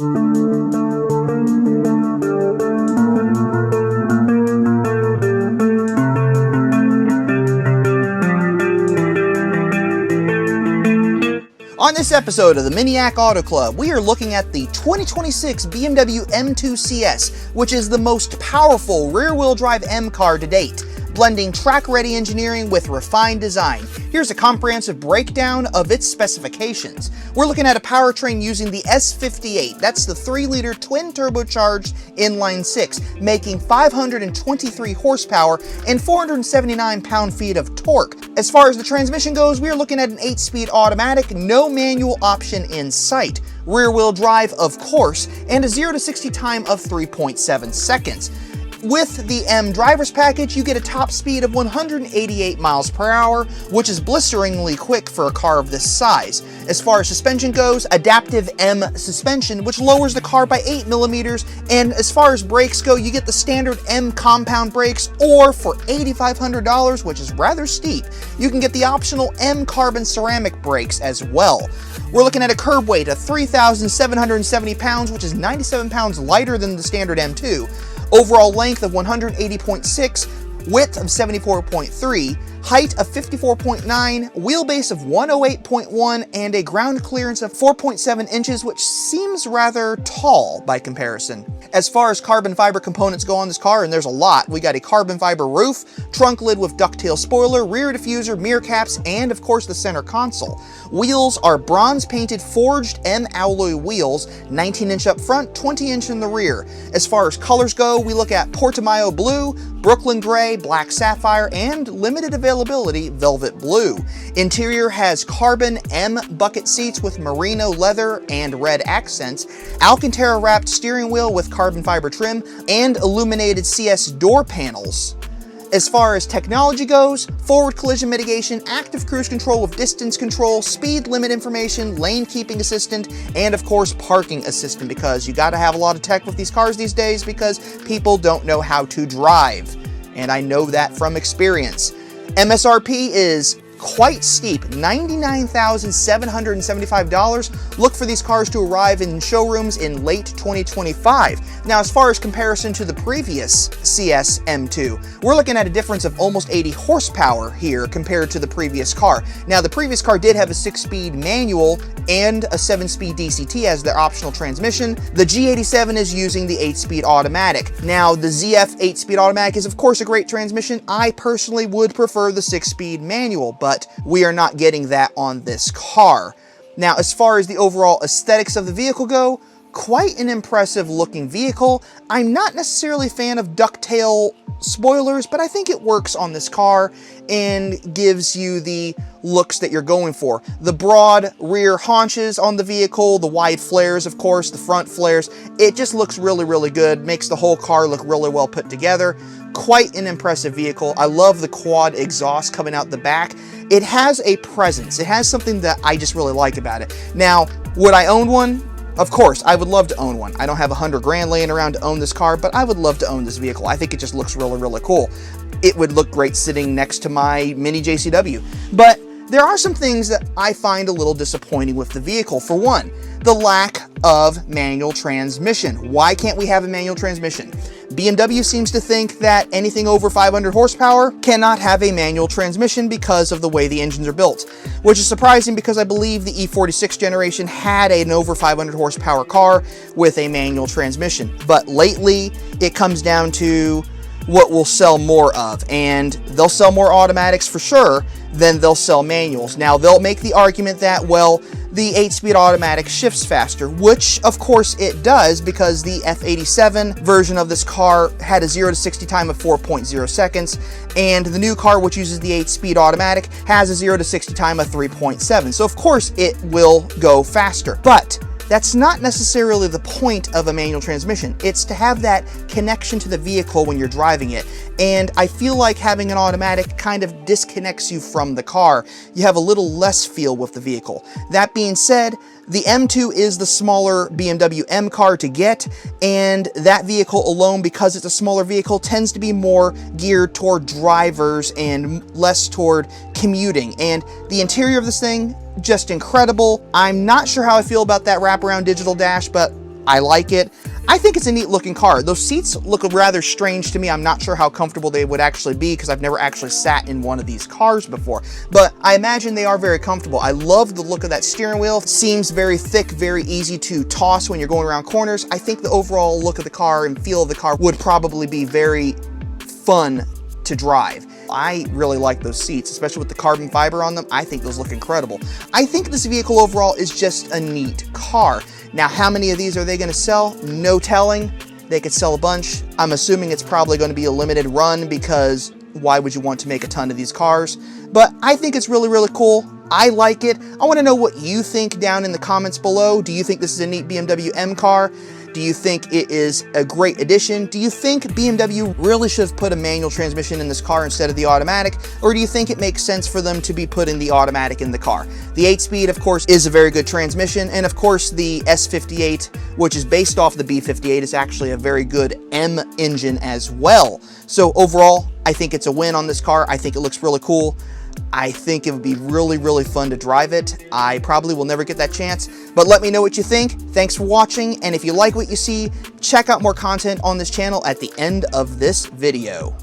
On this episode of the Miniac Auto Club, we are looking at the 2026 BMW M2 Cs, which is the most powerful rear-wheel drive M car to date, blending track-ready engineering with refined design. Here's a comprehensive breakdown of its specifications. We're looking at a powertrain using the S58. That's the 3-liter twin-turbocharged inline-6, making 523 horsepower and 479 pound-feet of torque. As far as the transmission goes, we are looking at an 8-speed automatic, no manual option in sight, rear-wheel drive, of course, and a 0 to 60 time of 3.7 seconds. With the M driver's package, you get a top speed of 188 miles per hour, which is blisteringly quick for a car of this size. As far as suspension goes, adaptive M suspension, which lowers the car by 8 millimeters, and as far as brakes go, you get the standard M compound brakes, or for $8,500, which is rather steep, you can get the optional M carbon ceramic brakes as well. We're looking at a curb weight of 3,770 pounds, which is 97 pounds lighter than the standard M2. Overall length of 180.6, width of 74.3, height of 54.9, wheelbase of 108.1, and a ground clearance of 4.7 inches, which seems rather tall by comparison. As far as carbon fiber components go on this car, and there's a lot, we got a carbon fiber roof, trunk lid with ducktail spoiler, rear diffuser, mirror caps, and of course the center console. Wheels are bronze painted forged M alloy wheels, 19-inch up front, 20-inch in the rear. As far as colors go, we look at Portimao blue, Brooklyn gray, black sapphire, and limited availability velvet blue. Interior has carbon M bucket seats with merino leather and red accents, Alcantara wrapped steering wheel with carbon fiber trim, and illuminated CS door panels. As far as technology goes, forward collision mitigation, active cruise control with distance control, speed limit information, lane keeping assistant, and of course parking assistant, because you gotta have a lot of tech with these cars these days because people don't know how to drive. And I know that from experience. MSRP is quite steep, $99,775. Look for these cars to arrive in showrooms in late 2025. Now, as far as comparison to the previous CS M2, we're looking at a difference of almost 80 horsepower here compared to the previous car. Now, the previous car did have a 6-speed manual and a 7-speed DCT as their optional transmission. The G87 is using the 8-speed automatic. Now, the ZF 8-speed automatic is of course a great transmission. I personally would prefer the 6-speed manual, but we are not getting that on this car. Now, as far as the overall aesthetics of the vehicle go, quite an impressive looking vehicle. I'm not necessarily a fan of ducktail spoilers, but I think it works on this car and gives you the looks that you're going for. The broad rear haunches on the vehicle, the wide flares, of course, the front flares, it just looks really, really good. Makes the whole car look really well put together. Quite an impressive vehicle. I love the quad exhaust coming out the back. It has a presence. It has something that I just really like about it. Now, would I own one? Of course, I would love to own one. I don't have $100 grand laying around to own this car, but I would love to own this vehicle. I think it just looks really, really cool. It would look great sitting next to my Mini JCW. But there are some things that I find a little disappointing with the vehicle. For one, the lack of manual transmission. Why can't we have a manual transmission? BMW seems to think that anything over 500 horsepower cannot have a manual transmission because of the way the engines are built, which is surprising because I believe the E46 generation had an over 500 horsepower car with a manual transmission. But lately, it comes down to what we'll sell more of, and they'll sell more automatics for sure than they'll sell manuals. Now, they'll make the argument that, well, the 8-speed automatic shifts faster, which of course it does because the F87 version of this car had a 0 to 60 time of 4.0 seconds, and the new car, which uses the 8-speed automatic, has a 0 to 60 time of 3.7. So of course it will go faster, but that's not necessarily the point of a manual transmission. It's to have that connection to the vehicle when you're driving it. And I feel like having an automatic kind of disconnects you from the car. You have a little less feel with the vehicle. That being said, the M2 is the smaller BMW M car to get, and that vehicle alone, because it's a smaller vehicle, tends to be more geared toward drivers and less toward commuting. And the interior of this thing, just incredible. I'm not sure how I feel about that wraparound digital dash, but I like it. I think it's a neat looking car. Those seats look rather strange to me. I'm not sure how comfortable they would actually be because I've never actually sat in one of these cars before, but I imagine they are very comfortable. I love the look of that steering wheel. It seems very thick, very easy to toss when you're going around corners. I think the overall look of the car and feel of the car would probably be very fun to drive. I really like those seats, especially with the carbon fiber on them. I think those look incredible. I think this vehicle overall is just a neat car. Now, how many of these are they going to sell? No telling. They could sell a bunch. I'm assuming it's probably going to be a limited run because why would you want to make a ton of these cars? But I think it's really, really cool. I like it. I want to know what you think down in the comments below. Do you think this is a neat BMW M car? Do you think it is a great addition? Do you think BMW really should have put a manual transmission in this car instead of the automatic? Or do you think it makes sense for them to be putting the automatic in the car? The 8-speed, of course, is a very good transmission. And of course, the S58, which is based off the B58, is actually a very good M engine as well. So overall, I think it's a win on this car. I think it looks really cool. I think it would be really, really fun to drive it. I probably will never get that chance, but let me know what you think. Thanks for watching, and if you like what you see, check out more content on this channel at the end of this video.